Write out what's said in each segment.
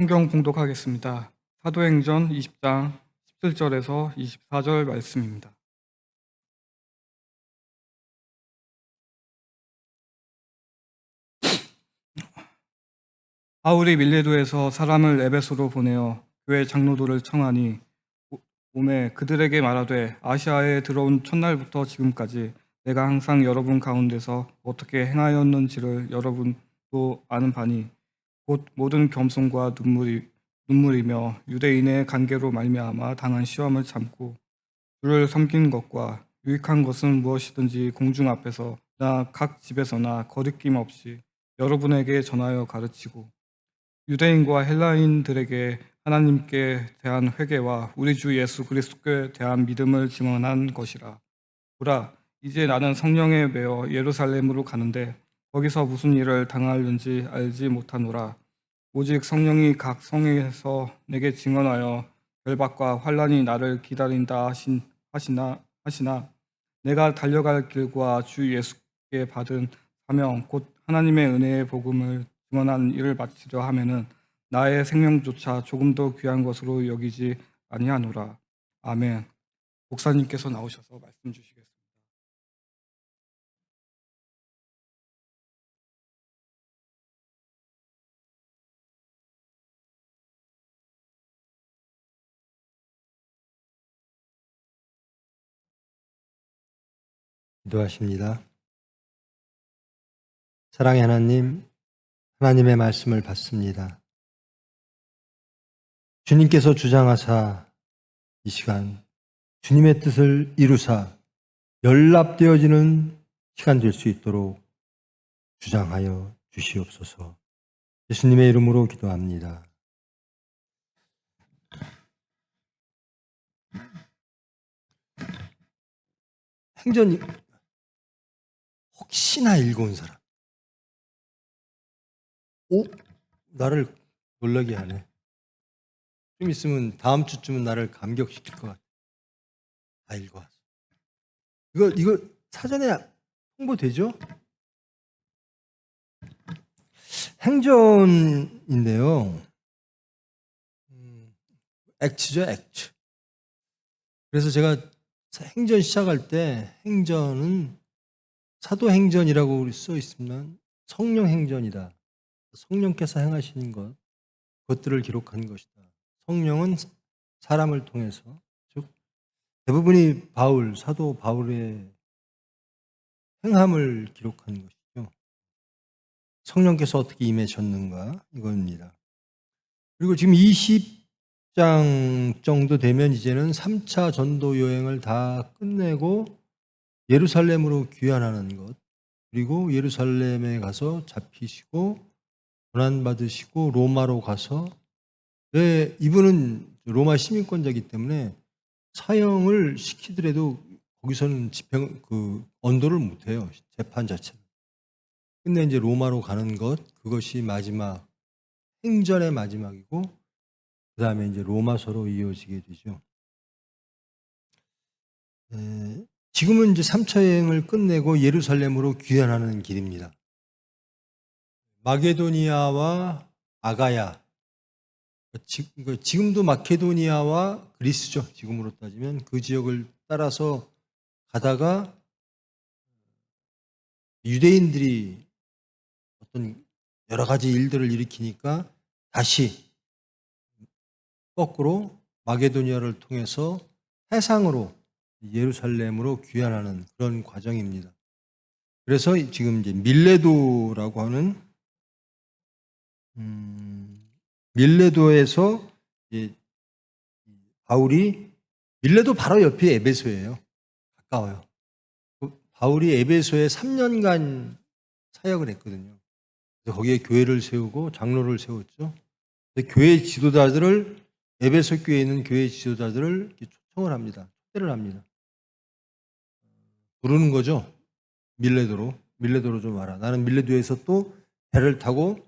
성경 봉독하겠습니다. 사도행전 20장 17절에서 24절 말씀입니다. 바울이 밀레도에서 사람을 에베소로 보내어 교회 장로들을 청하니 오매 그들에게 말하되 아시아에 들어온 첫날부터 지금까지 내가 항상 여러분 가운데서 어떻게 행하였는지를 여러분도 아는 바니 곧 모든 겸손과 눈물이며 유대인의 관계로 말미암아 당한 시험을 참고 주를 섬기는 것과 유익한 것은 무엇이든지 공중 앞에서 나 각 집에서나 거리낌 없이 여러분에게 전하여 가르치고 유대인과 헬라인들에게 하나님께 대한 회개와 우리 주 예수 그리스도께 대한 믿음을 증언한 것이라. 보라, 이제 나는 성령에 매어 예루살렘으로 가는데 거기서 무슨 일을 당하는지 알지 못하노라. 오직 성령이 각 성에서 내게 증언하여 결박과 환란이 나를 기다린다 하시나 내가 달려갈 길과 주 예수께 받은 사명 곧 하나님의 은혜의 복음을 증언한 일을 마치려 하면은 나의 생명조차 조금 더 귀한 것으로 여기지 아니하노라. 아멘. 목사님께서 나오셔서 말씀 주시겠습니다. 기도하십니다. 사랑의 하나님, 하나님의 말씀을 받습니다. 주님께서 주장하사 이 시간 주님의 뜻을 이루사 연락되어지는 시간 될 수 있도록 주장하여 주시옵소서. 예수님의 이름으로 기도합니다. 행전 혹시나 읽어온 사람. 오? 나를 놀라게 하네. 좀 있으면 다음 주쯤은 나를 감격시킬 것 같아. 다 읽어왔어. 이거 사전에 홍보되죠? 행전인데요. 액츠죠, 액츠. 그래서 제가 행전 시작할 때 행전은 사도행전이라고 써 있으면 성령 행전이다. 성령께서 행하시는 그것들을 기록한 것이다. 성령은 사람을 통해서, 즉 대부분이 사도 바울의 행함을 기록한 것이죠. 성령께서 어떻게 임하셨는가 이겁니다. 그리고 지금 20장 정도 되면 이제는 3차 전도 여행을 다 끝내고 예루살렘으로 귀환하는 것, 그리고 예루살렘에 가서 잡히시고 고난받으시고 로마로 가서, 이분은 로마 시민권자이기 때문에 사형을 시키더라도 거기서는 언도를 못해요. 재판 자체를. 근데 이제 로마로 가는 그것이 마지막, 행전의 마지막이고, 그 다음에 이제 로마서로 이어지게 되죠. 지금은 이제 3차 여행을 끝내고 예루살렘으로 귀환하는 길입니다. 마게도니아와 아가야, 지금도 마케도니아와 그리스죠. 지금으로 따지면 그 지역을 따라서 가다가 유대인들이 어떤 여러 가지 일들을 일으키니까 다시 거꾸로 마게도니아를 통해서 해상으로 예루살렘으로 귀환하는 그런 과정입니다. 그래서 지금 이제 밀레도라고 하는 밀레도에서 이제 바울이, 밀레도 바로 옆이 에베소예요. 가까워요. 바울이 에베소에 3년간 사역을 했거든요. 그래서 거기에 교회를 세우고 장로를 세웠죠. 교회 지도자들을, 에베소 교회에 있는 교회 지도자들을 초청을 합니다. 초대를 합니다. 부르는 거죠. 밀레도로 좀 와라. 나는 밀레도에서 또 배를 타고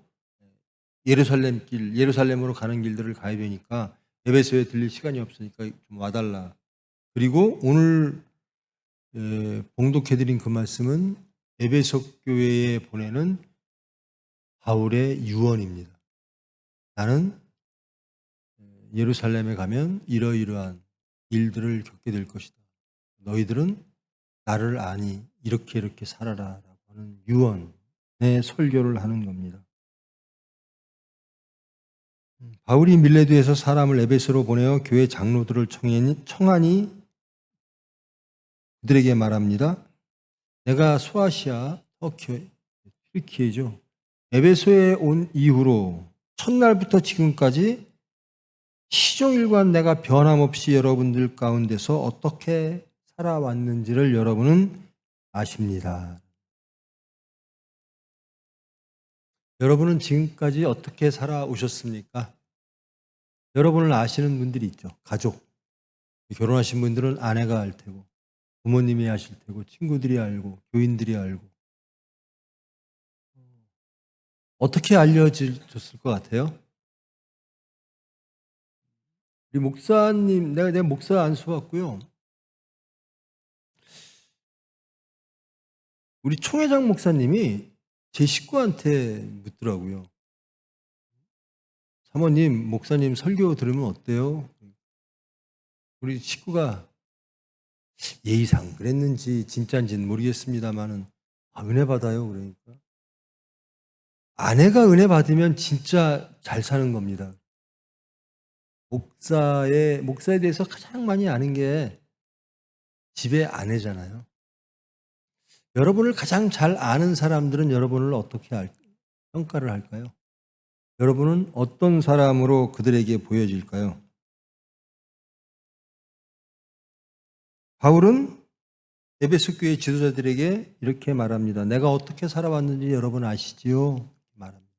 예루살렘으로 가는 길들을 가야 되니까 에베소에 들릴 시간이 없으니까 좀 와달라. 그리고 오늘 봉독해드린 그 말씀은 에베소 교회에 보내는 바울의 유언입니다. 나는 예루살렘에 가면 이러이러한 일들을 겪게 될 것이다. 너희들은 나를 아니 이렇게 이렇게 살아라 라고 하는 유언의 설교를 하는 겁니다. 바울이 밀레도에서 사람을 에베소로 보내어 교회 장로들을 청하니 그들에게 말합니다. 내가 소아시아, 터키, 튀르키예죠. 에베소에 온 이후로 첫날부터 지금까지 시종일관 내가 변함없이 여러분들 가운데서 어떻게 살아왔는지를 여러분은 아십니다. 여러분은 지금까지 어떻게 살아오셨습니까? 여러분을 아시는 분들이 있죠. 가족. 결혼하신 분들은 아내가 알 테고, 부모님이 아실 테고, 친구들이 알고, 교인들이 알고. 어떻게 알려졌을 것 같아요? 우리 목사님, 내가 목사 안 써봤고요. 우리 총회장 목사님이 제 식구한테 묻더라고요. 사모님, 목사님 설교 들으면 어때요? 우리 식구가 예의상 그랬는지 진짜인지는 모르겠습니다만은 은혜 받아요. 그러니까 아내가 은혜 받으면 진짜 잘 사는 겁니다. 목사에 대해서 가장 많이 아는 게 집의 아내잖아요. 여러분을 가장 잘 아는 사람들은 여러분을 어떻게 평가를 할까요? 여러분은 어떤 사람으로 그들에게 보여질까요? 바울은 에베소 교회 지도자들에게 이렇게 말합니다. 내가 어떻게 살아왔는지 여러분 아시지요? 말합니다.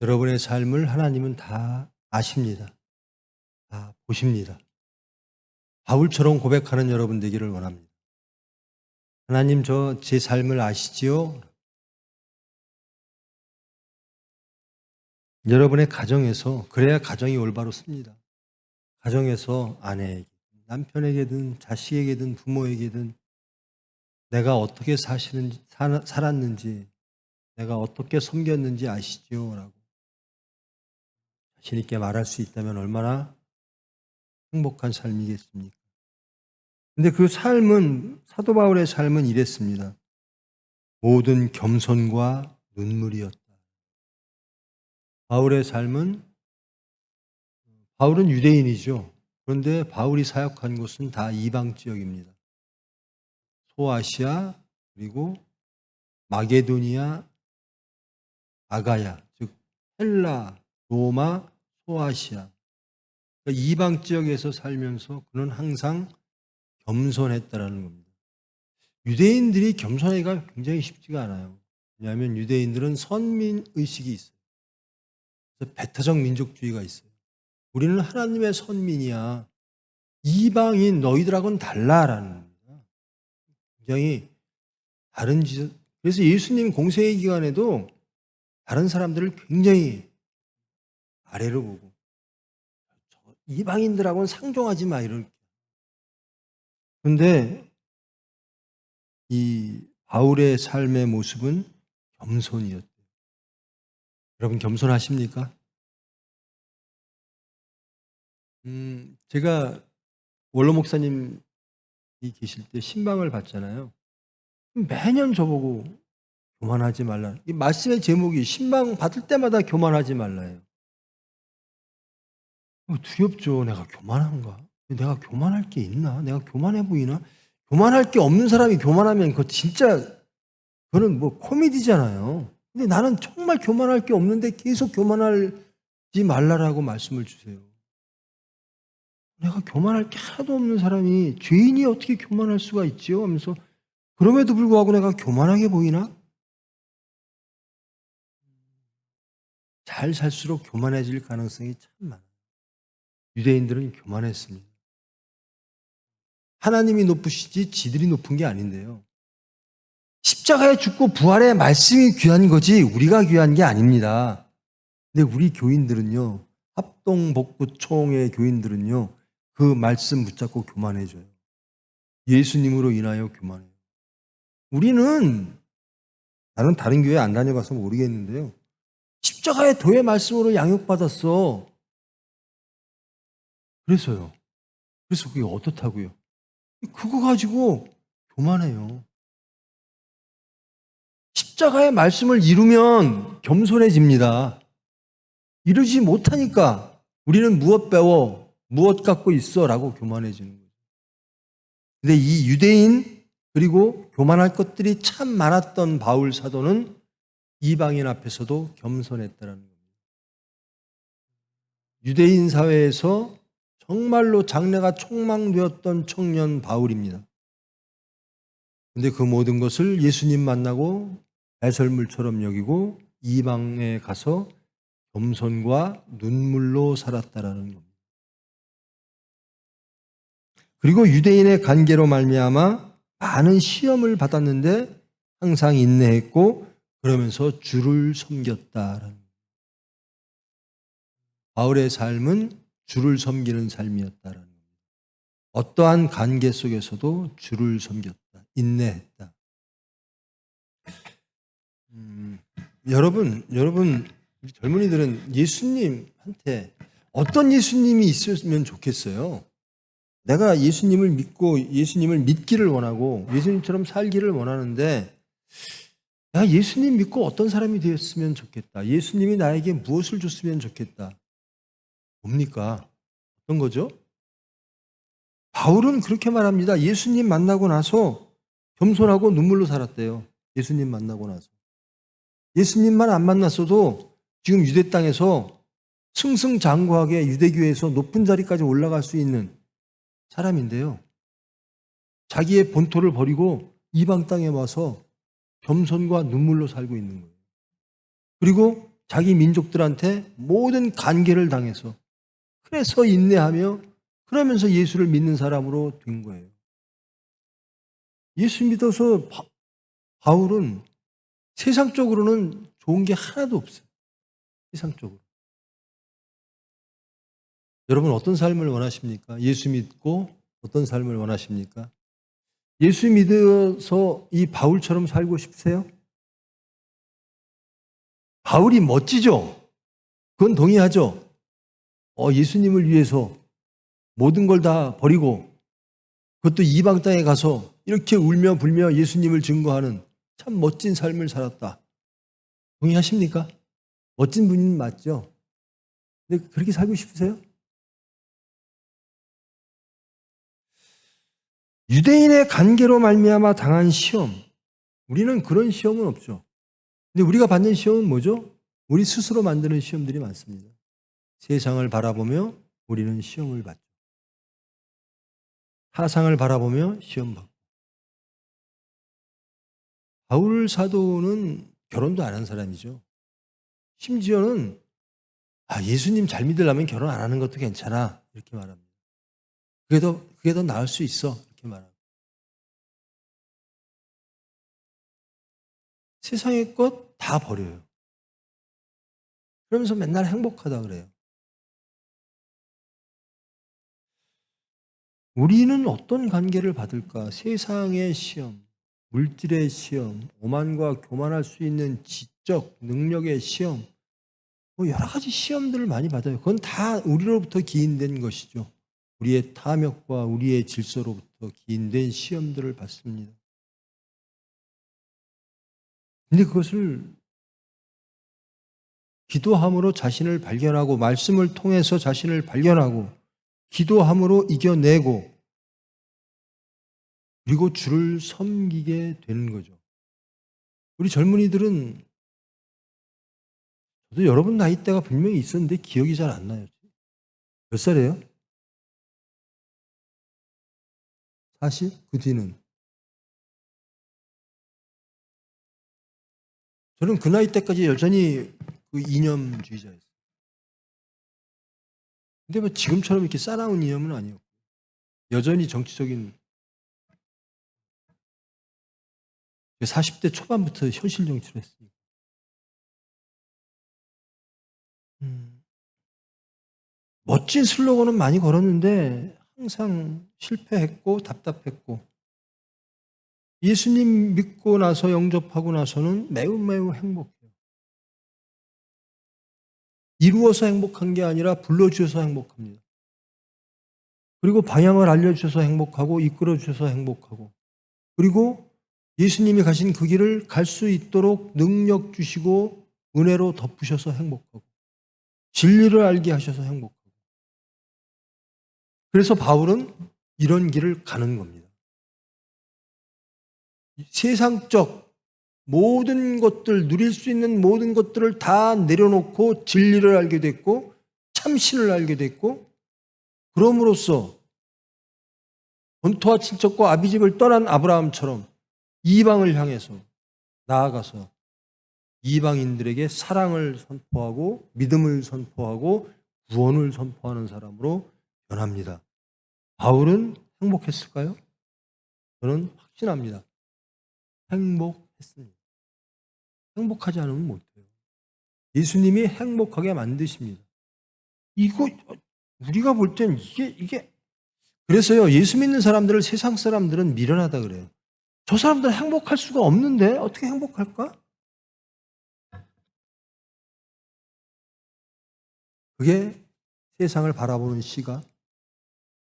여러분의 삶을 하나님은 다 아십니다. 다 보십니다. 바울처럼 고백하는 여러분 되기를 원합니다. 하나님, 제 삶을 아시지요? 여러분의 가정에서, 그래야 가정이 올바로 씁니다. 가정에서 아내에게, 남편에게든 자식에게든 부모에게든 내가 어떻게 살았는지, 내가 어떻게 섬겼는지 아시지요? 라고 자신 있게 말할 수 있다면 얼마나 행복한 삶이겠습니까? 근데 그 삶은, 사도 바울의 삶은 이랬습니다. 모든 겸손과 눈물이었다. 바울의 삶은, 바울은 유대인이죠. 그런데 바울이 사역한 곳은 다 이방 지역입니다. 소아시아, 그리고 마게도니아, 아가야, 즉 헬라, 로마, 소아시아. 그러니까 이방 지역에서 살면서 그는 항상 겸손했다라는 겁니다. 유대인들이 겸손하기가 굉장히 쉽지가 않아요. 왜냐하면 유대인들은 선민 의식이 있어요. 그래서 배타적 민족주의가 있어요. 우리는 하나님의 선민이야. 이방인 너희들하고는 달라라는 겁니다. 굉장히 다른 지적. 그래서 예수님 공생의 기간에도 다른 사람들을 굉장히 아래로 보고 이방인들하고는 상종하지 마 이렇게. 그런데 이 바울의 삶의 모습은 겸손이었대요. 여러분 겸손하십니까? 제가 원로 목사님이 계실 때 신방을 받잖아요. 매년 저보고 교만하지 말라. 이 말씀의 제목이 신방 받을 때마다 교만하지 말라예요. 두렵죠. 내가 교만한가? 내가 교만할 게 있나? 내가 교만해 보이나? 교만할 게 없는 사람이 교만하면 그거 진짜 그거는 뭐 코미디잖아요. 근데 나는 정말 교만할 게 없는데 계속 교만하지 말라라고 말씀을 주세요. 내가 교만할 게 하나도 없는 사람이 죄인이 어떻게 교만할 수가 있지요? 하면서 그럼에도 불구하고 내가 교만하게 보이나? 잘 살수록 교만해질 가능성이 참 많아요. 유대인들은 교만했습니다. 하나님이 높으시지 지들이 높은 게 아닌데요. 십자가에 죽고 부활의 말씀이 귀한 거지 우리가 귀한 게 아닙니다. 근데 우리 교인들은요. 합동복구총회 교인들은요. 그 말씀 붙잡고 교만해져요. 예수님으로 인하여 교만해요. 우리는 나는 다른 교회 안 다녀봐서 모르겠는데요. 십자가의 도의 말씀으로 양육받았어. 그래서요. 그래서 그게 어떻다고요? 그거 가지고 교만해요. 십자가의 말씀을 이루면 겸손해집니다. 이루지 못하니까 우리는 무엇 배워, 무엇 갖고 있어 라고 교만해지는 거예요. 근데 이 유대인 그리고 교만할 것들이 참 많았던 바울 사도는 이방인 앞에서도 겸손했다는 겁니다. 유대인 사회에서 정말로 장래가 촉망되었던 청년 바울입니다. 근데 그 모든 것을 예수님 만나고 배설물처럼 여기고 이방에 가서 겸손과 눈물로 살았다라는 겁니다. 그리고 유대인의 관계로 말미암아 많은 시험을 받았는데 항상 인내했고 그러면서 주를 섬겼다라는 겁니다. 바울의 삶은 주를 섬기는 삶이었다라는 겁니다. 어떠한 관계 속에서도 주를 섬겼다. 인내했다. 여러분 우리 젊은이들은 예수님한테 어떤 예수님이 있었으면 좋겠어요? 내가 예수님을 믿고 예수님을 믿기를 원하고 예수님처럼 살기를 원하는데 나 예수님 믿고 어떤 사람이 되었으면 좋겠다. 예수님이 나에게 무엇을 줬으면 좋겠다. 뭡니까? 어떤 거죠? 바울은 그렇게 말합니다. 예수님 만나고 나서 겸손하고 눈물로 살았대요. 예수님 만나고 나서. 예수님만 안 만났어도 지금 유대 땅에서 승승장구하게 유대교회에서 높은 자리까지 올라갈 수 있는 사람인데요. 자기의 본토를 버리고 이방 땅에 와서 겸손과 눈물로 살고 있는 거예요. 그리고 자기 민족들한테 모든 간계를 당해서 그래서 인내하며 그러면서 예수를 믿는 사람으로 된 거예요. 예수 믿어서 바울은 세상적으로는 좋은 게 하나도 없어요. 세상적으로. 여러분 어떤 삶을 원하십니까? 예수 믿고 어떤 삶을 원하십니까? 예수 믿어서 이 바울처럼 살고 싶으세요? 바울이 멋지죠? 그건 동의하죠? 예수님을 위해서 모든 걸 다 버리고 그것도 이방 땅에 가서 이렇게 울며 불며 예수님을 증거하는 참 멋진 삶을 살았다. 동의하십니까? 멋진 분인 맞죠? 근데 그렇게 살고 싶으세요? 유대인의 관계로 말미암아 당한 시험. 우리는 그런 시험은 없죠. 근데 우리가 받는 시험은 뭐죠? 우리 스스로 만드는 시험들이 많습니다. 세상을 바라보며 우리는 시험을 받죠. 타상을 바라보며 시험 받고. 바울 사도는 결혼도 안 한 사람이죠. 심지어는 예수님 잘 믿으려면 결혼 안 하는 것도 괜찮아 이렇게 말합니다. 그게 더 나을 수 있어 이렇게 말합니다. 세상의 것 다 버려요. 그러면서 맨날 행복하다 그래요. 우리는 어떤 관계를 받을까? 세상의 시험, 물질의 시험, 오만과 교만할 수 있는 지적 능력의 시험, 여러 가지 시험들을 많이 받아요. 그건 다 우리로부터 기인된 것이죠. 우리의 탐욕과 우리의 질서로부터 기인된 시험들을 받습니다. 근데 그것을 기도함으로 자신을 발견하고 말씀을 통해서 자신을 발견하고 기도함으로 이겨내고 그리고 주를 섬기게 되는 거죠. 우리 젊은이들은 저도 여러분 나이대가 분명히 있었는데 기억이 잘 안 나요. 몇 살이에요? 40? 그 뒤는? 저는 그 나이 때까지 여전히 그 이념주의자였어요. 근데 뭐 지금처럼 이렇게 싸나운 이념은 아니었고 여전히 정치적인 40대 초반부터 현실 정치를 했으니까. 멋진 슬로건은 많이 걸었는데 항상 실패했고 답답했고 예수님 믿고 나서 영접하고 나서는 매우 매우 행복해요. 이루어서 행복한 게 아니라 불러주셔서 행복합니다. 그리고 방향을 알려주셔서 행복하고 이끌어 주셔서 행복하고 그리고 예수님이 가신 그 길을 갈 수 있도록 능력 주시고 은혜로 덮으셔서 행복하고 진리를 알게 하셔서 행복하고 그래서 바울은 이런 길을 가는 겁니다. 세상적 모든 것들, 누릴 수 있는 모든 것들을 다 내려놓고 진리를 알게 됐고 참신을 알게 됐고 그럼으로써 본토와 친척과 아비집을 떠난 아브라함처럼 이방을 향해서 나아가서 이방인들에게 사랑을 선포하고 믿음을 선포하고 구원을 선포하는 사람으로 변합니다. 바울은 행복했을까요? 저는 확신합니다. 행복했습니다. 행복하지 않으면 못해요. 예수님이 행복하게 만드십니다. 이거 우리가 볼 땐 이게 그래서요. 예수 믿는 사람들을 세상 사람들은 미련하다 그래요. 저 사람들은 행복할 수가 없는데 어떻게 행복할까? 그게 세상을 바라보는 시각,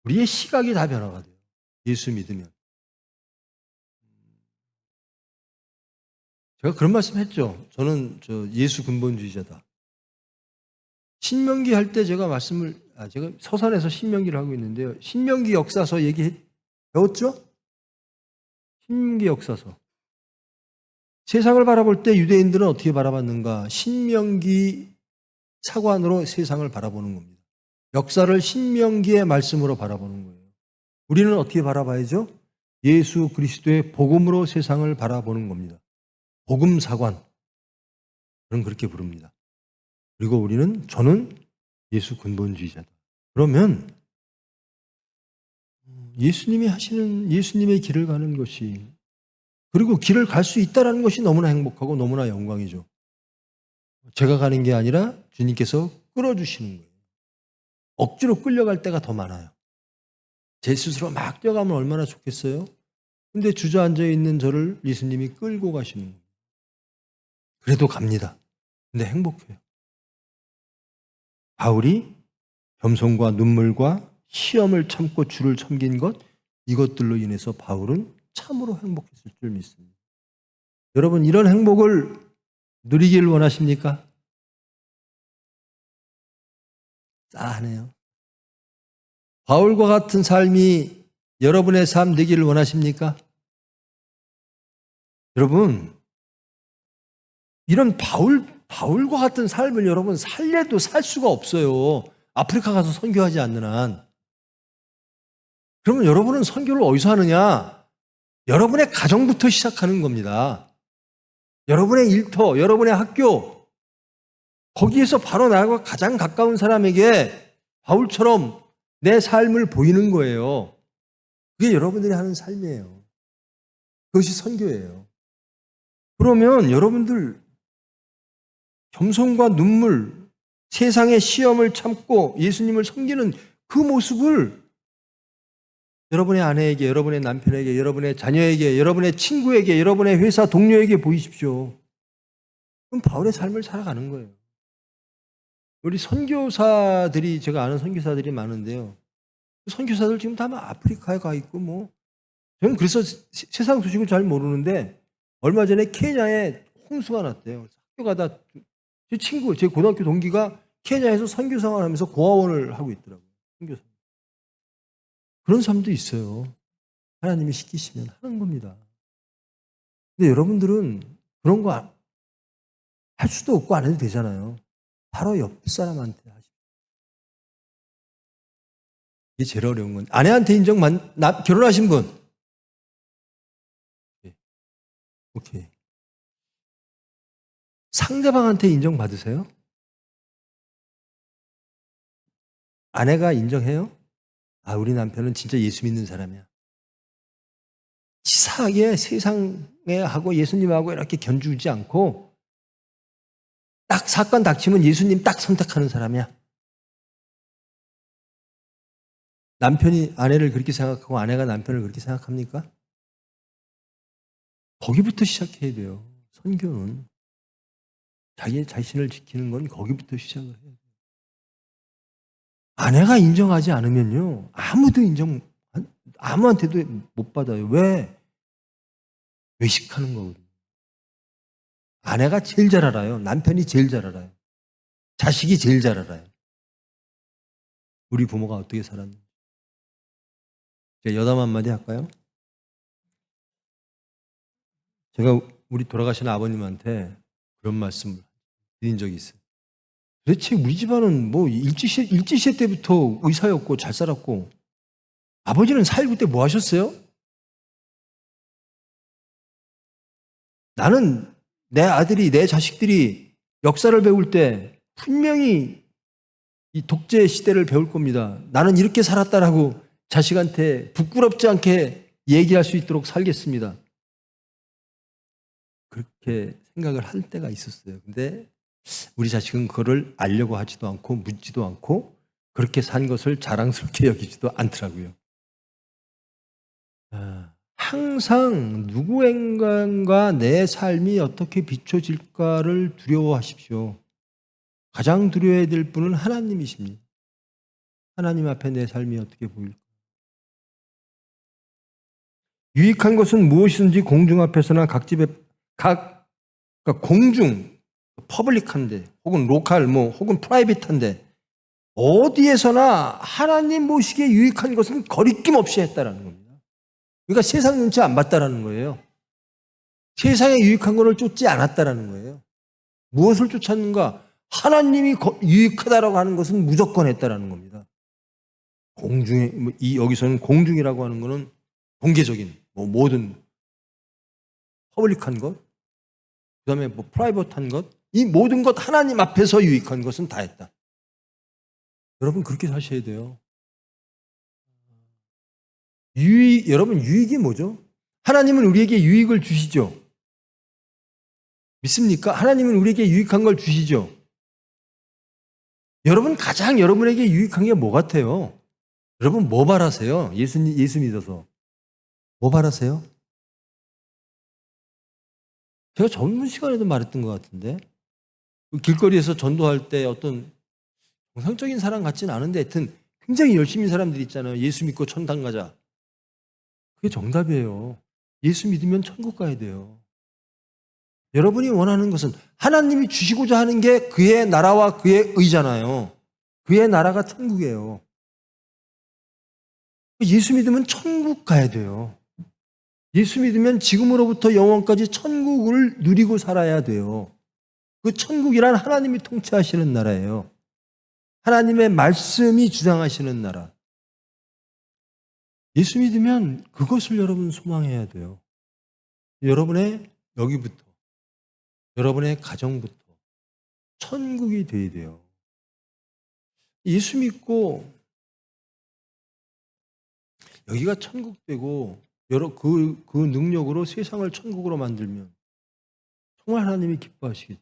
우리의 시각이 다 변화가 돼요. 예수 믿으면. 제가 그런 말씀 했죠. 저는 예수 근본주의자다. 신명기 할 때 제가 제가 서산에서 신명기를 하고 있는데요. 신명기 역사서 배웠죠? 신명기 역사서. 세상을 바라볼 때 유대인들은 어떻게 바라봤는가? 신명기 차관으로 세상을 바라보는 겁니다. 역사를 신명기의 말씀으로 바라보는 거예요. 우리는 어떻게 바라봐야죠? 예수 그리스도의 복음으로 세상을 바라보는 겁니다. 복음사관. 저는 그렇게 부릅니다. 그리고 저는 예수 근본주의자다. 그러면 예수님이 하시는 예수님의 길을 가는 것이 그리고 길을 갈 수 있다는 것이 너무나 행복하고 너무나 영광이죠. 제가 가는 게 아니라 주님께서 끌어주시는 거예요. 억지로 끌려갈 때가 더 많아요. 제 스스로 막 뛰어가면 얼마나 좋겠어요? 근데 주저앉아 있는 저를 예수님이 끌고 가시는 거예요. 그래도 갑니다. 근데 행복해요. 바울이 겸손과 눈물과 시험을 참고 주를 섬긴 것 이것들로 인해서 바울은 참으로 행복했을 줄 믿습니다. 여러분 이런 행복을 누리길 원하십니까? 짠하네요. 바울과 같은 삶이 여러분의 삶 되기를 원하십니까? 여러분 이런 바울과 같은 삶을 여러분 살래도 살 수가 없어요. 아프리카 가서 선교하지 않는 한. 그러면 여러분은 선교를 어디서 하느냐? 여러분의 가정부터 시작하는 겁니다. 여러분의 일터, 여러분의 학교, 거기에서 바로 나하고 가장 가까운 사람에게 바울처럼 내 삶을 보이는 거예요. 그게 여러분들이 하는 삶이에요. 그것이 선교예요. 그러면 여러분들 겸손과 눈물, 세상의 시험을 참고 예수님을 섬기는 그 모습을 여러분의 아내에게, 여러분의 남편에게, 여러분의 자녀에게, 여러분의 친구에게, 여러분의 회사 동료에게 보이십시오. 그럼 바울의 삶을 살아가는 거예요. 우리 선교사들이, 제가 아는 선교사들이 많은데요. 선교사들 지금 다 아프리카에 가 있고 저는 그래서 세상 소식을 잘 모르는데 얼마 전에 케냐에 홍수가 났대요. 학교 가다 제 고등학교 동기가 케냐에서 선교 생활하면서 고아원을 하고 있더라고요. 선교사. 그런 사람도 있어요. 하나님이 시키시면 하는 겁니다. 근데 여러분들은 그런 거 할 수도 없고 안 해도 되잖아요. 바로 옆 사람한테 하시고. 이게 제일 어려운 건 아내한테 결혼하신 분. 오케이. 상대방한테 인정받으세요? 아내가 인정해요? 우리 남편은 진짜 예수 믿는 사람이야. 치사하게 세상에 하고 예수님하고 이렇게 견주지 않고 딱 사건 닥치면 예수님 딱 선택하는 사람이야. 남편이 아내를 그렇게 생각하고 아내가 남편을 그렇게 생각합니까? 거기부터 시작해야 돼요. 선교는. 자기 자신을 지키는 건 거기부터 시작을 해야 돼요. 아내가 인정하지 않으면요, 아무한테도 못 받아요. 왜? 외식하는 거거든요. 아내가 제일 잘 알아요. 남편이 제일 잘 알아요. 자식이 제일 잘 알아요. 우리 부모가 어떻게 살았는지. 제가 여담 한마디 할까요? 제가 우리 돌아가신 아버님한테 그런 말씀을 드린 적이 있어요. 도대체 우리 집안은 뭐 일제시대 때부터 의사였고 잘 살았고, 아버지는 4.19 때 뭐 하셨어요? 나는 내 아들이, 내 자식들이 역사를 배울 때 분명히 이 독재 시대를 배울 겁니다. 나는 이렇게 살았다라고 자식한테 부끄럽지 않게 얘기할 수 있도록 살겠습니다. 그렇게 생각을 할 때가 있었어요. 근데 우리 자식은 그거를 알려고 하지도 않고 묻지도 않고 그렇게 산 것을 자랑스럽게 여기지도 않더라고요. 항상 누구인가 내 삶이 어떻게 비춰질까를 두려워하십시오. 가장 두려워해야 될 분은 하나님이십니다. 하나님 앞에 내 삶이 어떻게 보일까? 유익한 것은 무엇이든지 공중 앞에서나 각 집에 그러니까 공중 퍼블릭한데 혹은 로컬 혹은 프라이빗한데 어디에서나 하나님 보시기에 유익한 것은 거리낌 없이 했다라는 겁니다. 그러니까 세상 눈치 안 봤다라는 거예요. 세상에 유익한 것을 쫓지 않았다라는 거예요. 무엇을 쫓았는가? 하나님이 유익하다라고 하는 것은 무조건 했다라는 겁니다. 공중에 여기서는 공중이라고 하는 것은 공개적인 모든 퍼블릭한 것, 그다음에 프라이빗한 것, 이 모든 것 하나님 앞에서 유익한 것은 다 했다. 여러분 그렇게 사셔야 돼요. 여러분 유익이 뭐죠? 하나님은 우리에게 유익을 주시죠. 믿습니까? 하나님은 우리에게 유익한 걸 주시죠. 여러분 가장 여러분에게 유익한 게 뭐 같아요? 여러분 뭐 바라세요? 예수 믿어서 뭐 바라세요? 제가 전문 시간에도 말했던 것 같은데, 길거리에서 전도할 때 어떤 정상적인 사람 같지는 않은데 하여튼 굉장히 열심히 사람들 있잖아요. 예수 믿고 천당 가자. 그게 정답이에요. 예수 믿으면 천국 가야 돼요. 여러분이 원하는 것은 하나님이 주시고자 하는 게 그의 나라와 그의 의잖아요. 그의 나라가 천국이에요. 예수 믿으면 천국 가야 돼요. 예수 믿으면 지금으로부터 영원까지 천국을 누리고 살아야 돼요. 그 천국이란 하나님이 통치하시는 나라예요. 하나님의 말씀이 주장하시는 나라. 예수 믿으면 그것을 여러분 소망해야 돼요. 여러분의 여기부터, 여러분의 가정부터 천국이 돼야 돼요. 예수 믿고 여기가 천국 되고 그 능력으로 세상을 천국으로 만들면 정말 하나님이 기뻐하시겠죠.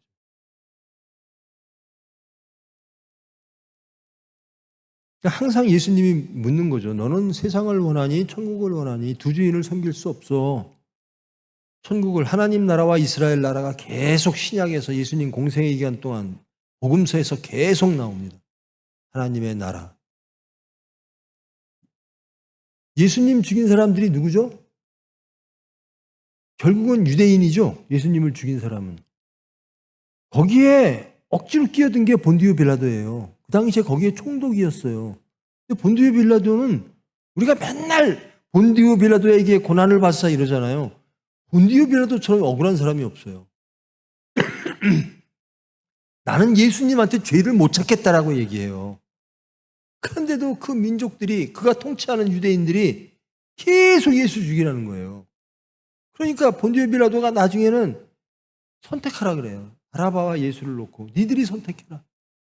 그러니까 항상 예수님이 묻는 거죠. 너는 세상을 원하니 천국을 원하니 두 주인을 섬길 수 없어. 천국을 하나님 나라와 이스라엘 나라가 계속 신약에서 예수님 공생의 기간 동안 복음서에서 계속 나옵니다. 하나님의 나라. 예수님 죽인 사람들이 누구죠? 결국은 유대인이죠. 예수님을 죽인 사람은. 거기에 억지로 끼어든 게 본디오 빌라도예요. 그 당시에 거기에 총독이었어요. 근데 본디오 빌라도는 우리가 맨날 본디오 빌라도에게 고난을 받으사 이러잖아요. 본디오 빌라도처럼 억울한 사람이 없어요. 나는 예수님한테 죄를 못 찾겠다라고 얘기해요. 그런데도 그 민족들이, 그가 통치하는 유대인들이 계속 예수 죽이라는 거예요. 그러니까 본디오 빌라도가 나중에는 선택하라 그래요. 바라바와 예수를 놓고 니들이 선택해라.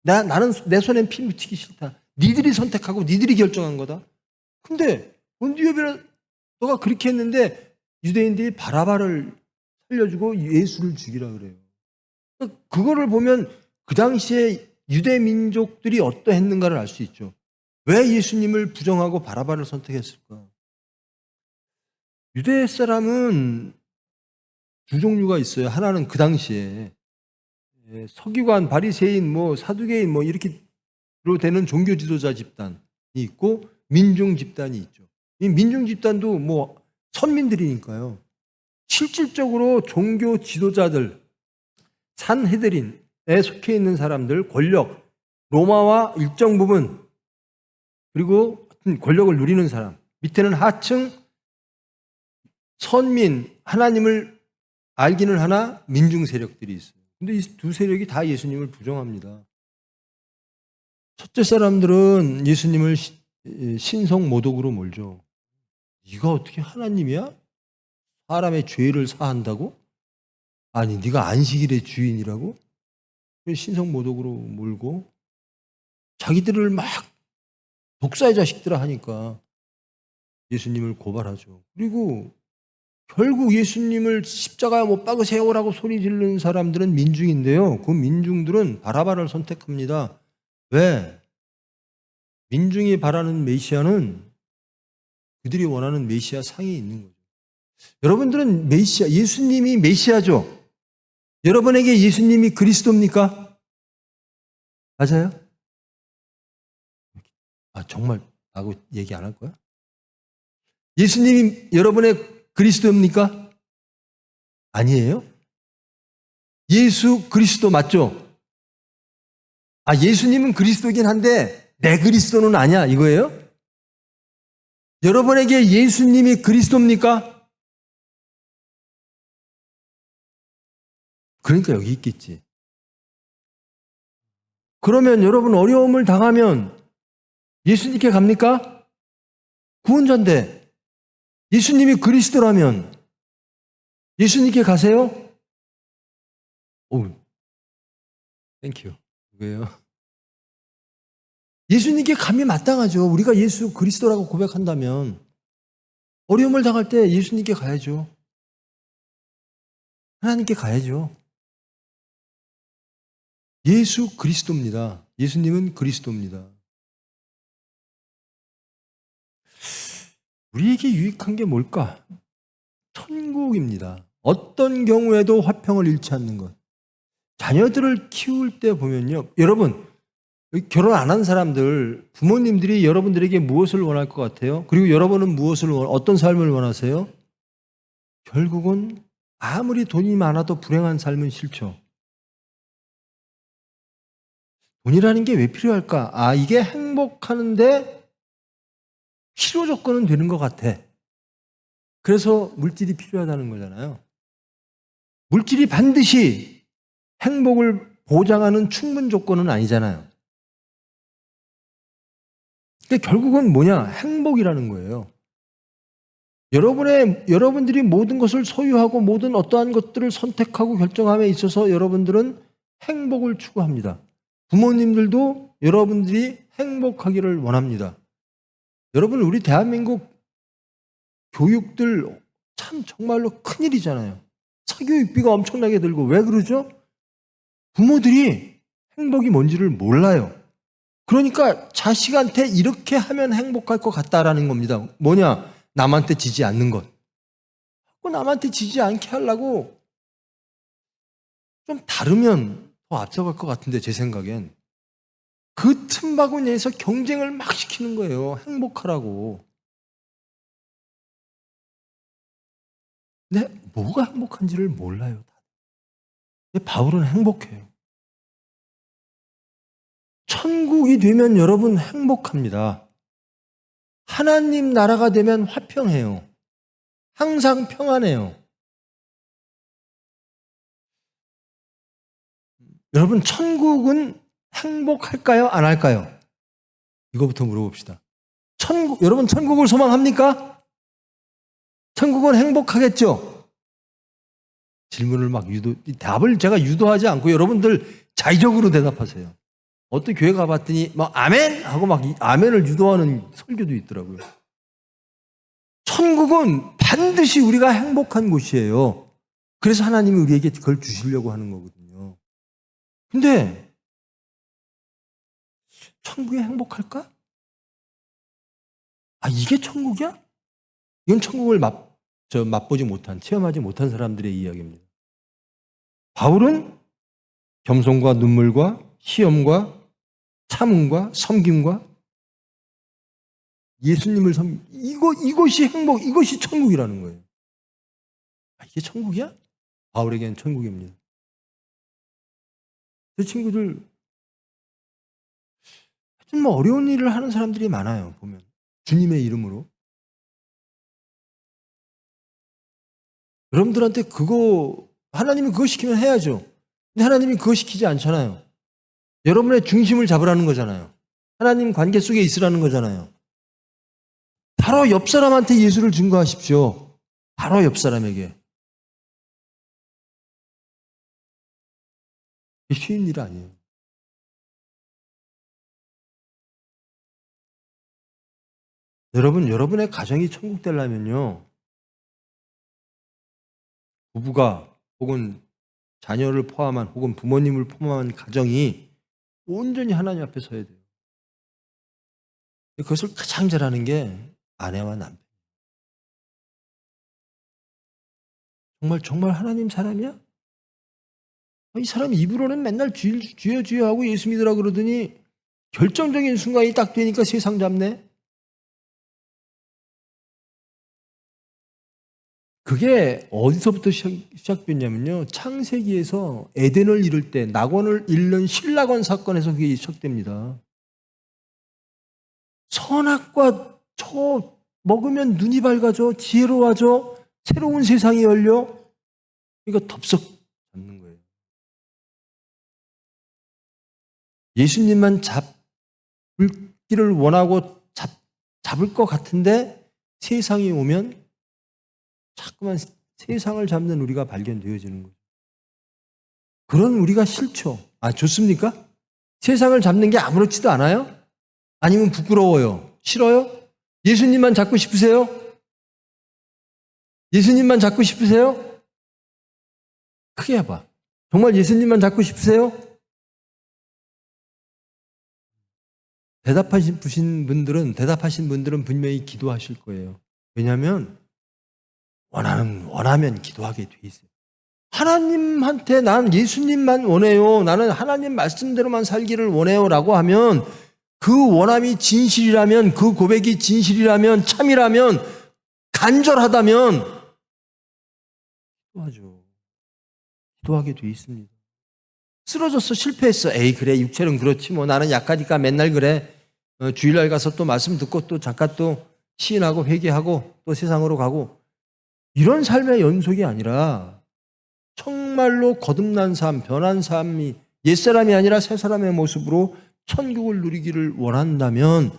나는 내 손엔 피 묻히기 싫다. 니들이 선택하고 니들이 결정한 거다. 근데 본디오 빌라도가 그렇게 했는데 유대인들이 바라바를 살려주고 예수를 죽이라 그래요. 그거를 보면 그 당시에 유대 민족들이 어떠했는가를 알 수 있죠. 왜 예수님을 부정하고 바라바를 선택했을까? 유대 사람은 두 종류가 있어요. 하나는 그 당시에 서기관, 바리새인, 사두개인 이렇게 되는 종교 지도자 집단이 있고 민중 집단이 있죠. 이 민중 집단도 뭐 선민들이니까요. 실질적으로 종교 지도자들, 산헤드린에 속해 있는 사람들, 권력, 로마와 일정 부분, 그리고 권력을 누리는 사람, 밑에는 하층, 선민, 하나님을 알기는 하나 민중 세력들이 있어요. 근데 이 두 세력이 다 예수님을 부정합니다. 첫째 사람들은 예수님을 신성 모독으로 몰죠. 네가 어떻게 하나님이야? 사람의 죄를 사한다고? 아니, 네가 안식일의 주인이라고? 신성 모독으로 몰고 자기들을 막 독사의 자식들아 하니까 예수님을 고발하죠. 그리고 결국 예수님을 십자가에 못 박으세요라고 소리 지르는 사람들은 민중인데요. 그 민중들은 바라바를 선택합니다. 왜? 민중이 바라는 메시아는 그들이 원하는 메시아 상에 있는 거죠. 여러분들은 메시아, 예수님이 메시아죠. 여러분에게 예수님이 그리스도입니까? 맞아요? 아, 정말 하고 얘기 안 할 거야? 예수님이 여러분의 그리스도입니까? 아니에요? 예수 그리스도 맞죠? 아, 예수님은 그리스도긴 한데 내 그리스도는 아니야 이거예요? 여러분에게 예수님이 그리스도입니까? 그러니까 여기 있겠지. 그러면 여러분 어려움을 당하면 예수님께 갑니까? 구원자인데 예수님이 그리스도라면 예수님께 가세요? 오, 땡큐. 왜요? 예수님께 감히 마땅하죠. 우리가 예수 그리스도라고 고백한다면 어려움을 당할 때 예수님께 가야죠. 하나님께 가야죠. 예수 그리스도입니다. 예수님은 그리스도입니다. 우리에게 유익한 게 뭘까? 천국입니다. 어떤 경우에도 화평을 잃지 않는 것. 자녀들을 키울 때 보면요. 여러분, 결혼 안 한 사람들, 부모님들이 여러분들에게 무엇을 원할 것 같아요? 그리고 여러분은 어떤 삶을 원하세요? 결국은 아무리 돈이 많아도 불행한 삶은 싫죠. 돈이라는 게 왜 필요할까? 아, 이게 행복하는데 필요 조건은 되는 것 같아. 그래서 물질이 필요하다는 거잖아요. 물질이 반드시 행복을 보장하는 충분 조건은 아니잖아요. 그러니까 결국은 뭐냐? 행복이라는 거예요. 여러분들이 모든 것을 소유하고 모든 어떠한 것들을 선택하고 결정함에 있어서 여러분들은 행복을 추구합니다. 부모님들도 여러분들이 행복하기를 원합니다. 여러분, 우리 대한민국 교육들 참 정말로 큰일이잖아요. 사교육비가 엄청나게 들고. 왜 그러죠? 부모들이 행복이 뭔지를 몰라요. 그러니까 자식한테 이렇게 하면 행복할 것 같다라는 겁니다. 뭐냐? 남한테 지지 않는 것. 남한테 지지 않게 하려고 좀 다르면 더 앞서갈 것 같은데, 제 생각엔. 그 틈바구니에서 경쟁을 막 시키는 거예요. 행복하라고. 근데 뭐가 행복한지를 몰라요. 근데 바울은 행복해요. 천국이 되면 여러분 행복합니다. 하나님 나라가 되면 화평해요. 항상 평안해요. 여러분, 천국은 행복할까요? 안 할까요? 이거부터 물어봅시다. 여러분 천국을 소망합니까? 천국은 행복하겠죠? 질문을 답을 제가 유도하지 않고 여러분들 자의적으로 대답하세요. 어떤 교회 가봤더니 아멘! 하고 아멘을 유도하는 설교도 있더라고요. 천국은 반드시 우리가 행복한 곳이에요. 그래서 하나님이 우리에게 그걸 주시려고 하는 거거든요. 근데 천국이 행복할까? 아, 이게 천국이야? 이건 천국을 맛보지 못한, 체험하지 못한 사람들의 이야기입니다. 바울은 겸손과 눈물과 시험과 참음과 섬김과 예수님을 이것이 행복, 이것이 천국이라는 거예요. 이게 천국이야? 바울에게는 천국입니다. 그 친구들 하여튼 뭐 어려운 일을 하는 사람들이 많아요. 보면 주님의 이름으로. 여러분들한테 하나님이 그거 시키면 해야죠. 근데 하나님이 그거 시키지 않잖아요. 여러분의 중심을 잡으라는 거잖아요. 하나님 관계 속에 있으라는 거잖아요. 바로 옆 사람한테 예수를 증거하십시오. 바로 옆 사람에게. 이게 쉬운 일 아니에요. 여러분, 여러분의 가정이 천국 되려면요. 부부가 혹은 자녀를 포함한 혹은 부모님을 포함한 가정이 온전히 하나님 앞에 서야 돼요. 그것을 가장 잘하는 게 아내와 남편. 정말 하나님 사람이야? 이 사람이 입으로는 맨날 주여 주여 하고 예수 믿으라 그러더니 결정적인 순간이 딱 되니까 세상 잡네? 그게 어디서부터 시작됐냐면요. 창세기에서 에덴을 잃을 때 낙원을 잃는 신락원 사건에서 그게 시작됩니다. 선악과 저 먹으면 눈이 밝아져, 지혜로워져, 새로운 세상이 열려. 이거 덥석 잡는 거예요. 예수님만 잡기를 원하고 잡을 것 같은데 세상이 오면 자꾸만 세상을 잡는 우리가 발견되어지는 거죠. 그런 우리가 싫죠. 좋습니까? 세상을 잡는 게 아무렇지도 않아요? 아니면 부끄러워요? 싫어요? 예수님만 잡고 싶으세요? 예수님만 잡고 싶으세요? 크게 해봐. 정말 예수님만 잡고 싶으세요? 대답하신 분들은 분명히 기도하실 거예요. 왜냐하면 원하면 기도하게 돼 있어요. 하나님한테 난 예수님만 원해요. 나는 하나님 말씀대로만 살기를 원해요. 라고 하면 그 원함이 진실이라면, 그 고백이 진실이라면, 참이라면, 간절하다면 기도하죠. 기도하게 돼 있습니다. 쓰러졌어, 실패했어. 에이, 그래, 육체는 그렇지. 뭐 나는 약하니까 맨날 그래. 주일날 가서 또 말씀 듣고 또 잠깐 또 시인하고 회개하고 또 세상으로 가고. 이런 삶의 연속이 아니라 정말로 거듭난 삶, 변한 삶이 옛사람이 아니라 새사람의 모습으로 천국을 누리기를 원한다면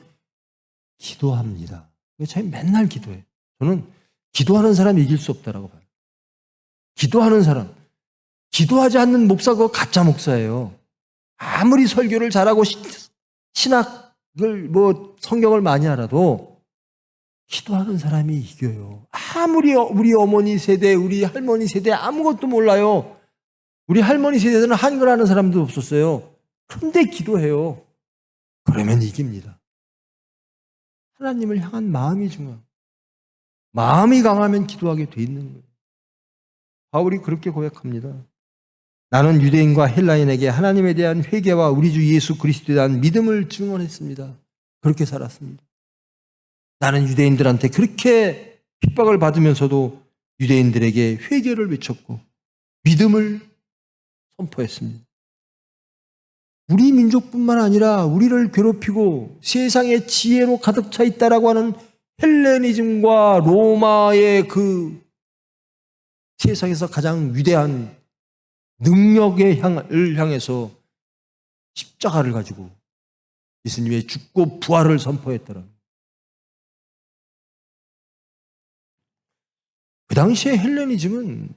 기도합니다. 저희 맨날 기도해요. 저는 기도하는 사람이 이길 수 없다라고 봐요. 기도하는 사람. 기도하지 않는 목사가 가짜 목사예요. 아무리 설교를 잘하고 신학을 성경을 많이 알아도 기도하는 사람이 이겨요. 아무리 우리 어머니 세대, 우리 할머니 세대 아무것도 몰라요. 우리 할머니 세대들은 한글 아는 사람도 없었어요. 근데 기도해요. 그러면 이깁니다. 하나님을 향한 마음이 중요해요. 마음이 강하면 기도하게 돼 있는 거예요. 바울이 그렇게 고백합니다. 나는 유대인과 헬라인에게 하나님에 대한 회개와 우리 주 예수 그리스도에 대한 믿음을 증언했습니다. 그렇게 살았습니다. 나는 유대인들한테 그렇게 핍박을 받으면서도 유대인들에게 회개를 외쳤고 믿음을 선포했습니다. 우리 민족뿐만 아니라 우리를 괴롭히고 세상의 지혜로 가득 차 있다라고 하는 헬레니즘과 로마의 그 세상에서 가장 위대한 능력을 향해서 십자가를 가지고 예수님의 죽고 부활을 선포했더라. 그 당시에 헬레니즘은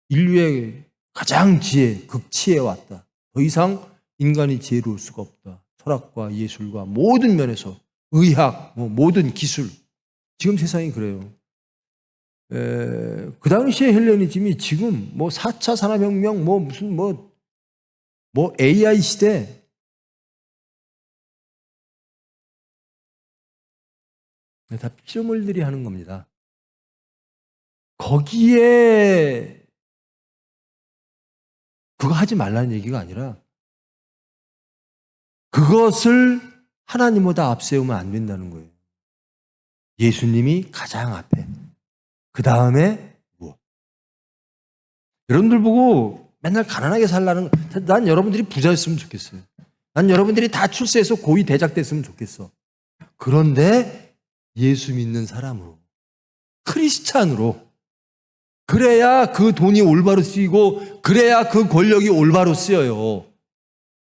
인류의 가장 극치에 왔다. 더 이상 인간이 지혜로울 수가 없다. 철학과 예술과 모든 면에서 의학, 모든 기술. 지금 세상이 그래요. 그 당시에 헬레니즘이 지금 4차 산업혁명, AI 시대, 다 피조물들이 하는 겁니다. 거기에 그거 하지 말라는 얘기가 아니라 그것을 하나님보다 앞세우면 안 된다는 거예요. 예수님이 가장 앞에. 그 다음에 무엇? 여러분들 보고 맨날 가난하게 살라는 난 여러분들이 부자였으면 좋겠어요. 난 여러분들이 다 출세해서 고위 대작됐으면 좋겠어. 그런데 예수 믿는 사람으로, 크리스찬으로, 그래야 그 돈이 올바로 쓰이고 그래야 그 권력이 올바로 쓰여요.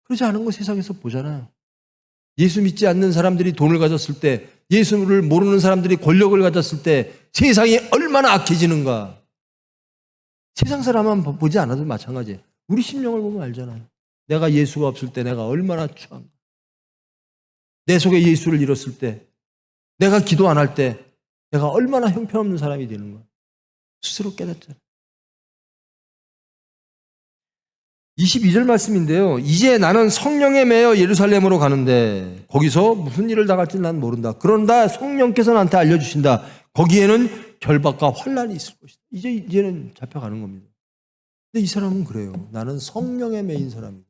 그러지 않은 거 세상에서 보잖아요. 예수 믿지 않는 사람들이 돈을 가졌을 때, 예수를 모르는 사람들이 권력을 가졌을 때 세상이 얼마나 악해지는가. 세상 사람만 보지 않아도 마찬가지예요. 우리 심령을 보면 알잖아요. 내가 예수가 없을 때 내가 얼마나 추한가. 내 속에 예수를 잃었을 때, 내가 기도 안 할 때 내가 얼마나 형편없는 사람이 되는가. 스스로 깨닫잖아요. 22절 말씀인데요. 이제 나는 성령에 매여 예루살렘으로 가는데 거기서 무슨 일을 당할지 난 모른다. 그런다 성령께서 나한테 알려주신다. 거기에는 결박과 환란이 있을 것이다. 이제는 잡혀가는 겁니다. 근데 이 사람은 그래요. 나는 성령에 매인 사람이다.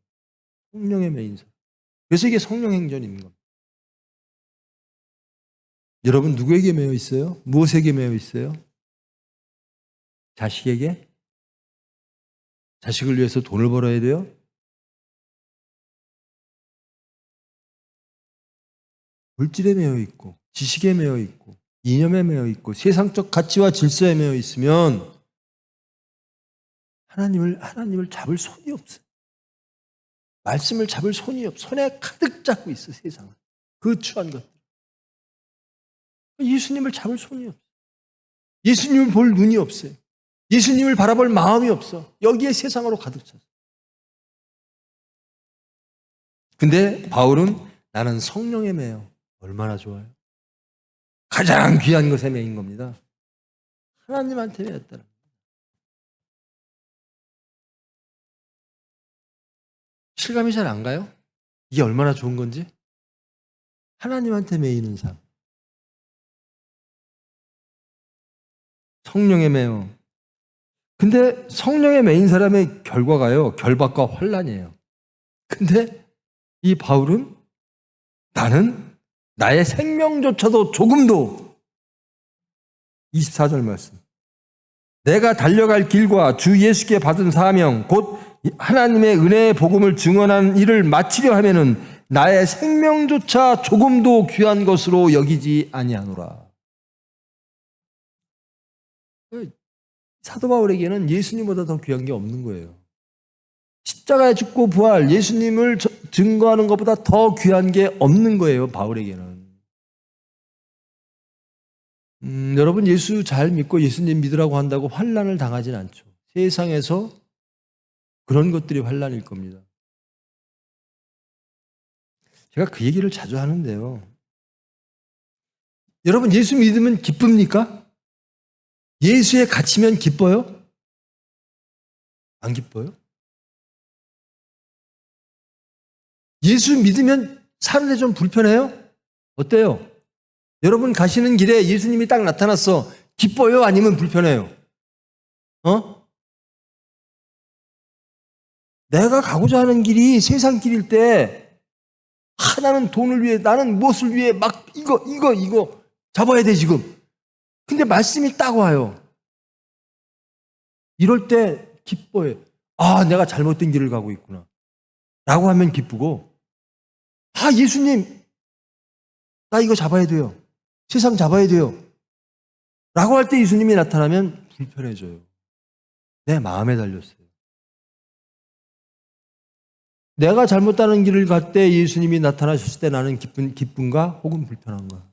성령에 매인 사람. 그래서 이게 성령 행전인 겁니다. 여러분 누구에게 매여 있어요? 무엇에게 매여 있어요? 자식에게? 자식을 위해서 돈을 벌어야 돼요? 물질에 매여 있고, 지식에 매여 있고, 이념에 매여 있고, 세상적 가치와 질서에 매여 있으면 하나님을 잡을 손이 없어요. 말씀을 잡을 손이 없어요. 손에 가득 잡고 있어, 세상은. 그 추한 것들. 예수님을 잡을 손이 없어요. 예수님을 볼 눈이 없어요. 예수님을 바라볼 마음이 없어. 여기에 세상으로 가득 찼어. 근데 바울은 나는 성령에 매여. 얼마나 좋아요. 가장 귀한 것에 매인 겁니다. 하나님한테 매였다는 거예요. 실감이 잘 안 가요? 이게 얼마나 좋은 건지? 하나님한테 매이는 삶. 성령에 매여. 근데 성령에 매인 사람의 결과가요, 결박과 환란이에요. 근데 이 바울은 나는 나의 생명조차도 조금도 24절 말씀. 내가 달려갈 길과 주 예수께 받은 사명, 곧 하나님의 은혜의 복음을 증언하는 일을 마치려 하면은 나의 생명조차 조금도 귀한 것으로 여기지 아니하노라. 사도 바울에게는 예수님보다 더 귀한 게 없는 거예요. 십자가에 죽고 부활, 예수님을 증거하는 것보다 더 귀한 게 없는 거예요, 바울에게는. 여러분 예수 잘 믿고 예수님 믿으라고 한다고 환난을 당하진 않죠. 세상에서 그런 것들이 환난일 겁니다. 제가 그 얘기를 자주 하는데요. 여러분 예수 믿으면 기쁩니까? 예수에 갇히면 기뻐요? 안 기뻐요? 예수 믿으면 사는데 좀 불편해요? 어때요? 여러분 가시는 길에 예수님이 딱 나타났어. 기뻐요? 아니면 불편해요? 내가 가고자 하는 길이 세상 길일 때 나는 돈을 위해, 나는 무엇을 위해 막 이거 잡아야 돼 지금. 근데 말씀이 딱 와요. 이럴 때 기뻐해. 아, 내가 잘못된 길을 가고 있구나 라고 하면 기쁘고, 아, 예수님 나 이거 잡아야 돼요, 세상 잡아야 돼요 라고 할 때 예수님이 나타나면 불편해져요. 내 마음에 달렸어요. 내가 잘못 가는 길을 갈 때 예수님이 나타나셨을 때 나는 기쁜가 혹은 불편한가.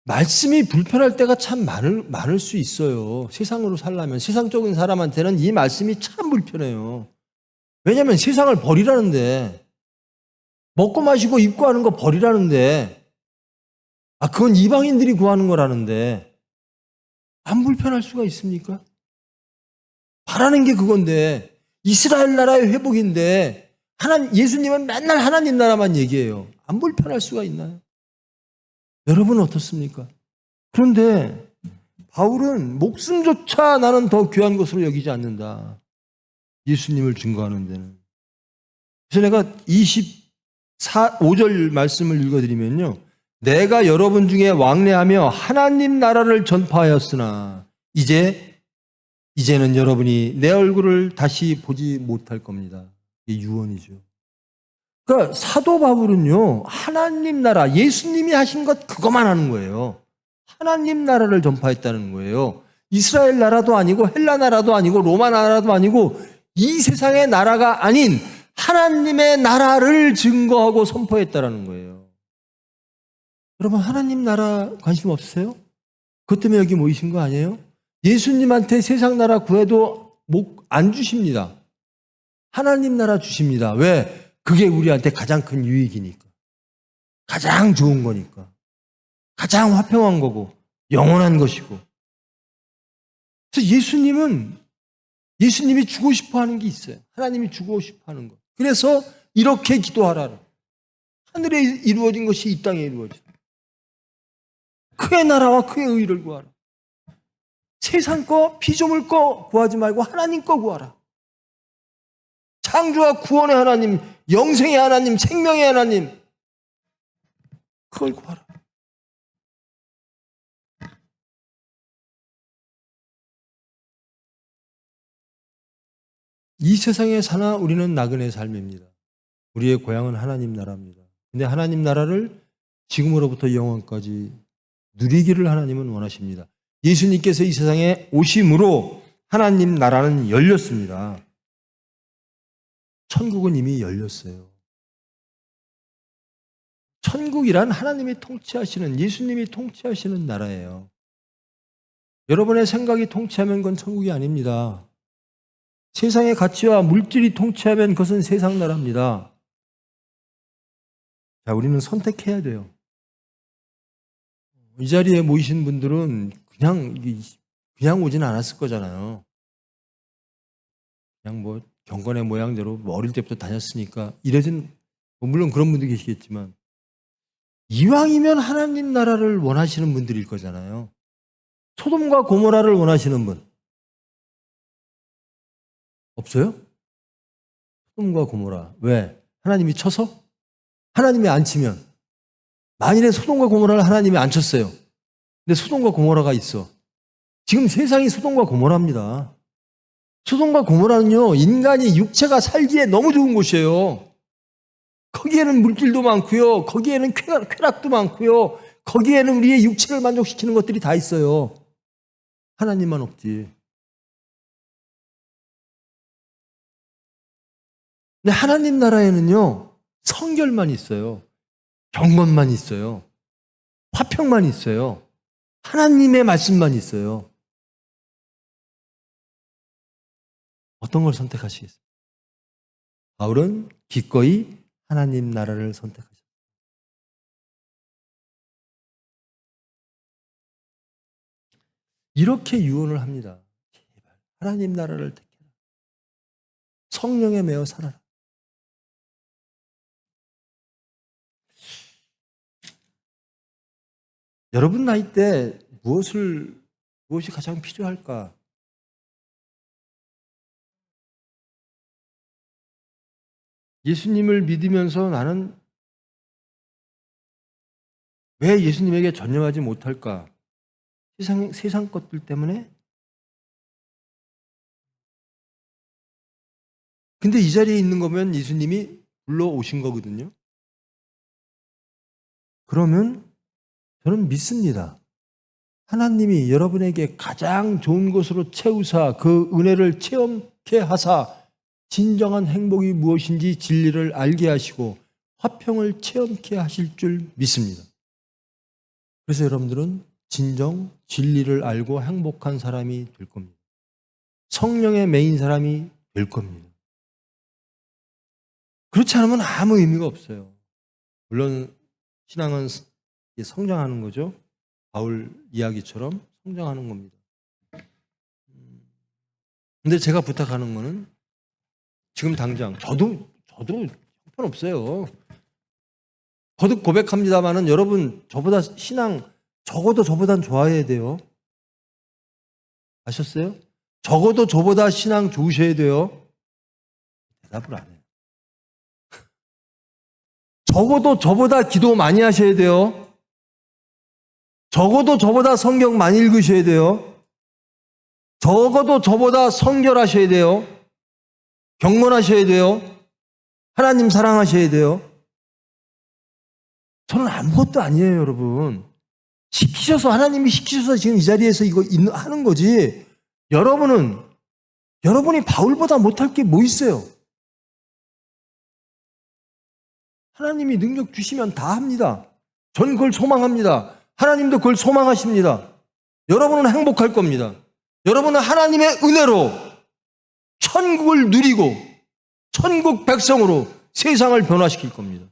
말씀이 불편할 때가 참 많을 수 있어요. 세상으로 살려면, 세상적인 사람한테는 이 말씀이 참 불편해요. 왜냐하면 세상을 버리라는데, 먹고 마시고 입고 하는 거 버리라는데, 그건 이방인들이 구하는 거라는데 안 불편할 수가 있습니까? 바라는 게 그건데, 이스라엘 나라의 회복인데 예수님은 맨날 하나님 나라만 얘기해요. 안 불편할 수가 있나요? 여러분은 어떻습니까? 그런데 바울은 목숨조차 나는 더 귀한 것으로 여기지 않는다. 예수님을 증거하는 데는. 그래서 내가 5절 말씀을 읽어드리면요. 내가 여러분 중에 왕래하며 하나님 나라를 전파하였으나 이제는 여러분이 내 얼굴을 다시 보지 못할 겁니다. 이게 유언이죠. 그러니까 사도 바울은요. 하나님 나라, 예수님이 하신 것 그것만 하는 거예요. 하나님 나라를 전파했다는 거예요. 이스라엘 나라도 아니고 헬라 나라도 아니고 로마 나라도 아니고 이 세상의 나라가 아닌 하나님의 나라를 증거하고 선포했다는 거예요. 여러분 하나님 나라 관심 없으세요? 그것 때문에 여기 모이신 거 아니에요? 예수님한테 세상 나라 구해도 안 주십니다. 하나님 나라 주십니다. 왜? 그게 우리한테 가장 큰 유익이니까. 가장 좋은 거니까. 가장 화평한 거고 영원한 것이고. 그래서 예수님이 주고 싶어 하는 게 있어요. 하나님이 주고 싶어 하는 거. 그래서 이렇게 기도하라. 하늘에 이루어진 것이 이 땅에 이루어져. 그의 나라와 그의 의를 구하라. 세상 거, 피조물 거 구하지 말고 하나님 거 구하라. 창조와 구원의 하나님, 영생의 하나님, 생명의 하나님, 그걸 구하라. 이 세상에 사나 우리는 나그네 삶입니다. 우리의 고향은 하나님 나라입니다. 근데 하나님 나라를 지금으로부터 영원까지 누리기를 하나님은 원하십니다. 예수님께서 이 세상에 오심으로 하나님 나라는 열렸습니다. 천국은 이미 열렸어요. 천국이란 하나님이 통치하시는, 예수님이 통치하시는 나라예요. 여러분의 생각이 통치하면 그건 천국이 아닙니다. 세상의 가치와 물질이 통치하면 그것은 세상 나라입니다. 자, 우리는 선택해야 돼요. 이 자리에 모이신 분들은 그냥 오진 않았을 거잖아요. 그냥 뭐 경건의 모양대로 어릴 때부터 다녔으니까 물론 그런 분도 계시겠지만 이왕이면 하나님 나라를 원하시는 분들일 거잖아요. 소돔과 고모라를 원하시는 분 없어요? 소돔과 고모라. 왜? 하나님이 쳐서? 하나님이 안 치면 만일에 소돔과 고모라를 하나님이 안 쳤어요. 근데 소돔과 고모라가 있어. 지금 세상이 소돔과 고모라입니다. 소돔과 고모라는요, 인간이 육체가 살기에 너무 좋은 곳이에요. 거기에는 물질도 많고요. 거기에는 쾌락도 많고요. 거기에는 우리의 육체를 만족시키는 것들이 다 있어요. 하나님만 없지. 근데 하나님 나라에는요, 성결만 있어요. 경건만 있어요. 화평만 있어요. 하나님의 말씀만 있어요. 어떤 걸 선택하시겠어요? 바울은 기꺼이 하나님 나라를 선택하셨어요. 이렇게 유언을 합니다. 제발 하나님 나라를 택해라. 성령에 매어 살아라. 여러분 나이 때 무엇이 가장 필요할까? 예수님을 믿으면서 나는 왜 예수님에게 전념하지 못할까? 세상 것들 때문에? 근데 이 자리에 있는 거면 예수님이 불러오신 거거든요. 그러면 저는 믿습니다. 하나님이 여러분에게 가장 좋은 것으로 채우사 그 은혜를 체험케 하사 진정한 행복이 무엇인지 진리를 알게 하시고 화평을 체험케 하실 줄 믿습니다. 그래서 여러분들은 진정 진리를 알고 행복한 사람이 될 겁니다. 성령의 매인 사람이 될 겁니다. 그렇지 않으면 아무 의미가 없어요. 물론 신앙은 성장하는 거죠. 바울 이야기처럼 성장하는 겁니다. 근데 제가 부탁하는 거는 지금 당장 저도 형편없어요. 거듭 고백합니다마는 여러분 저보다 신앙 적어도 저보단 좋아해야 돼요. 아셨어요? 적어도 저보다 신앙 좋으셔야 돼요. 대답을 안 해요. 적어도 저보다 기도 많이 하셔야 돼요. 적어도 저보다 성경 많이 읽으셔야 돼요. 적어도 저보다 성결하셔야 돼요. 경건하셔야 돼요. 하나님 사랑하셔야 돼요. 저는 아무것도 아니에요, 여러분. 시키셔서, 하나님이 시키셔서 지금 이 자리에서 이거 하는 거지. 여러분이 바울보다 못할 게 뭐 있어요? 하나님이 능력 주시면 다 합니다. 전 그걸 소망합니다. 하나님도 그걸 소망하십니다. 여러분은 행복할 겁니다. 여러분은 하나님의 은혜로 천국을 누리고 천국 백성으로 세상을 변화시킬 겁니다.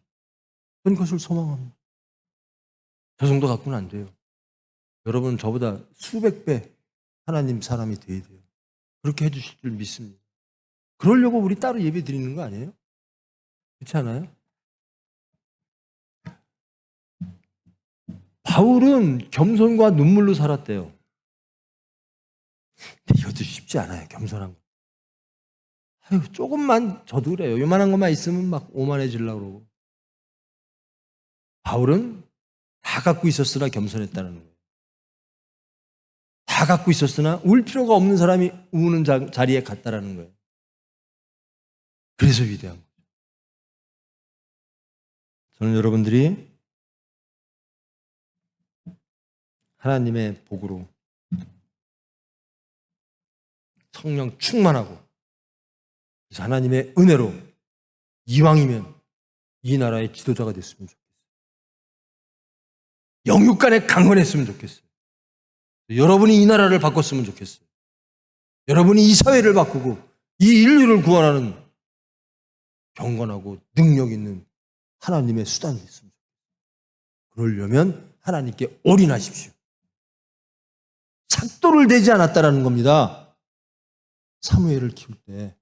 전 그것을 소망합니다. 저 정도 갖고는 안 돼요. 여러분은 저보다 수백 배 하나님 사람이 돼야 돼요. 그렇게 해주실 줄 믿습니다. 그러려고 우리 따로 예배 드리는 거 아니에요? 그렇지 않아요? 바울은 겸손과 눈물로 살았대요. 근데 이것도 쉽지 않아요, 겸손한 거. 아유, 조금만, 저도 그래요. 요만한 것만 있으면 막 오만해지려고 그러고. 바울은 다 갖고 있었으나 겸손했다는 거예요. 다 갖고 있었으나 울 필요가 없는 사람이 우는 자리에 갔다라는 거예요. 그래서 위대한 거예요. 저는 여러분들이 하나님의 복으로 성령 충만하고 하나님의 은혜로 이왕이면 이 나라의 지도자가 됐으면 좋겠어요. 영육간에 강건했으면 좋겠어요. 여러분이 이 나라를 바꿨으면 좋겠어요. 여러분이 이 사회를 바꾸고 이 인류를 구원하는 경건하고 능력 있는 하나님의 수단이 됐으면 좋겠어요. 그러려면 하나님께 올인하십시오. 삭도를 대지 않았다라는 겁니다. 사무엘을 키울 때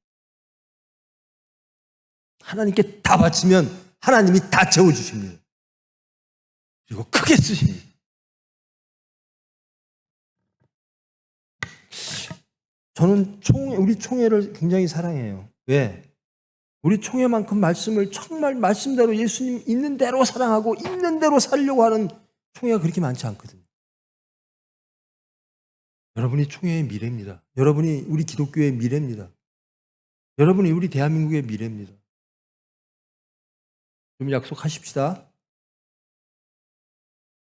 하나님께 다 바치면 하나님이 다 채워주십니다. 그리고 크게 쓰십니다. 저는 우리 총회를 굉장히 사랑해요. 왜? 우리 총회만큼 말씀을 정말 말씀대로 예수님 있는 대로 사랑하고 있는 대로 살려고 하는 총회가 그렇게 많지 않거든요. 여러분이 총회의 미래입니다. 여러분이 우리 기독교의 미래입니다. 여러분이 우리 대한민국의 미래입니다. 좀 약속하십시다.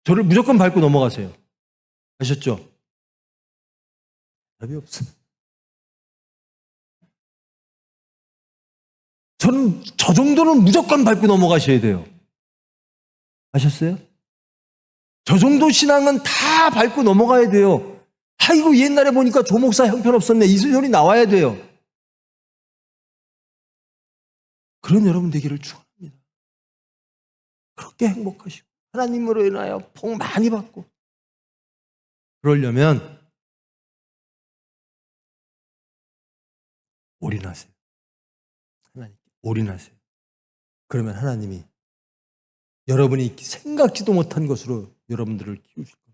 저를 무조건 밟고 넘어가세요. 아셨죠? 답이 없어요. 저는 저 정도는 무조건 밟고 넘어가셔야 돼요. 아셨어요? 저 정도 신앙은 다 밟고 넘어가야 돼요. 아이고 옛날에 보니까 조목사 형편없었네 이 소리 나와야 돼요. 그런 여러분 되기를 축원합니다. 그렇게 행복하시고 하나님으로 인하여 복 많이 받고 그러려면 올인하세요. 하나님께 올인하세요. 그러면 하나님이 여러분이 생각지도 못한 것으로 여러분들을 키우실 겁니다.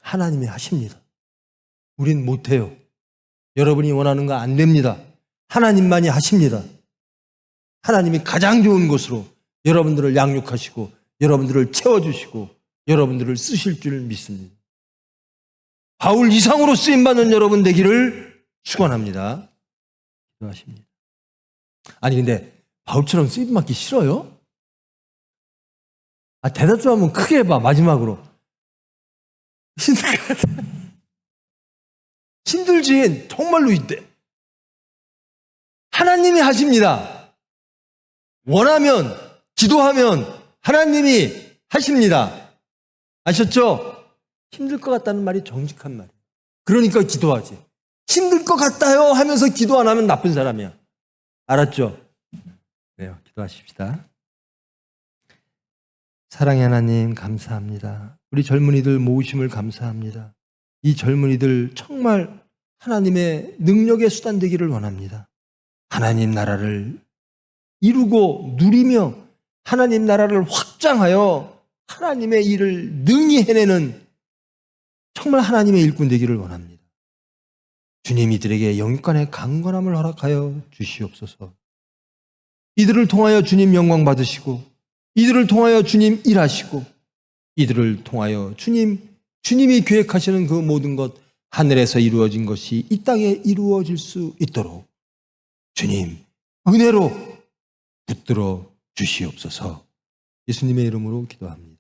하나님이 하십니다. 우린 못해요. 여러분이 원하는 거 안 됩니다. 하나님만이 하십니다. 하나님이 가장 좋은 것으로 여러분들을 양육하시고 여러분들을 채워주시고 여러분들을 쓰실 줄 믿습니다. 바울 이상으로 쓰임받는 여러분 되기를 축원합니다. 기도하십니다. 아니 근데 바울처럼 쓰임받기 싫어요? 대답 좀 한번 크게 해봐. 마지막으로. 힘들지. 정말로 이때. 하나님이 하십니다. 원하면 기도하면 하나님이 하십니다. 아셨죠? 힘들 것 같다는 말이 정직한 말이에요. 그러니까 기도하지. 힘들 것 같아요 하면서 기도 안 하면 나쁜 사람이야. 알았죠? 그래요. 기도하십시다. 사랑의 하나님 감사합니다. 우리 젊은이들 모으심을 감사합니다. 이 젊은이들 정말 하나님의 능력의 수단 되기를 원합니다. 하나님 나라를 이루고 누리며 하나님 나라를 확장하여 하나님의 일을 능히 해내는 정말 하나님의 일꾼 되기를 원합니다. 주님 이들에게 영육간의 강건함을 허락하여 주시옵소서. 이들을 통하여 주님 영광 받으시고, 이들을 통하여 주님 일하시고, 이들을 통하여 주님이 계획하시는 그 모든 것, 하늘에서 이루어진 것이 이 땅에 이루어질 수 있도록 주님 은혜로 붙들어 주시옵소서. 예수님의 이름으로 기도합니다.